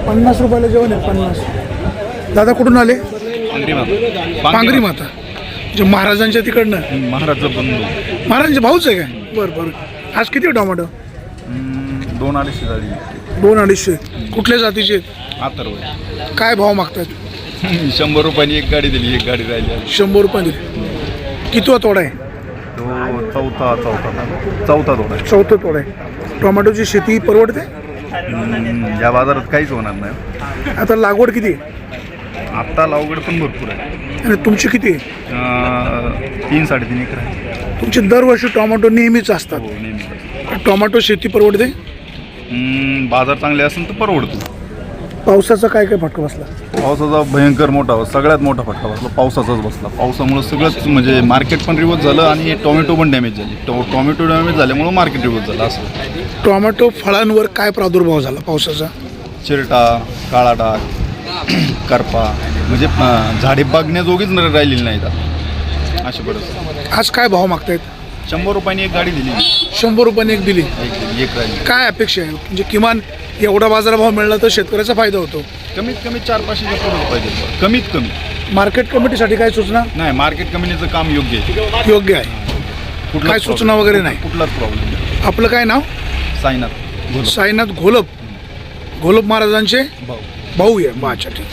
50 रुपयाला जेवण आहे 50. दादा कुठून आले? पांगरी माता जे महाराजांच्या तिकडनं. महाराजांचे भाऊच आहे काय? बरं बरं. आज किती टोमॅटो? 2-250 झाली. 2-250. कुठल्या जातीचे आहेत? अथर्व. काय भाव मागतात? 100 रुपयानी एक गाडी दिली, एक गाडी राहिली. 100 रुपये दिले. किती तोडा आहे? तो चौथा तोडा आहे. चौथं तोडा आहे. टोमॅटोची शेती परवडते? या बाजारात काहीच होणार नाही. आता लागवड किती आहे? आत्ता लावगड पण भरपूर आहे. आणि तुमची किती आहे? 3-3.5 एकर आहे. तुमचे दरवर्षी टोमॅटो नेहमीच असतात. हो, नेहमी. टोमॅटो शेती परवडते? बाजार चांगले असेल तर परवडतो. पावसाचा काय काय फटका बसला? पावसाचा भयंकर मोठा, सगळ्यात मोठा फटका बसला पावसाचाच बसला. पावसामुळे सगळंच म्हणजे मार्केट पण रिवर्स झालं आणि टोमॅटो पण डॅमेज झाली. टोमॅटो डॅमेज झाल्यामुळे मार्केट रिवर्स झालं. असं टोमॅटो फळांवर काय प्रादुर्भाव झाला पावसाचा? चिरटा, काळा डाग, करपा, म्हणजे झाडे बघण्याजोगीच राहिलेली नाहीत अशी परिस्थिती. आज काय भाव मागतायत? 100 रुपयानी एक गाडी दिली. 100 रुपयाने एक दिली. एक राहिली. काय अपेक्षा आहे? म्हणजे किमान एवढा बाजारभाव मिळाला तर शेतकऱ्याचा फायदा होतो. कमीत कमी 4-500 पुढे पाहिजे. कमीत कमी. मार्केट कमिटीसाठी काय सूचना? नाही, मार्केट कमिटीचं काम योग्य आहे. योग्य आहे. काय सूचना वगैरे नाही? कुठलाच प्रॉब्लेम नाही. आपलं काय नाव? साईनाथ साईनाथ घोलप. घोलप महाराजांचे भाऊ आहे. अच्छा ठीक.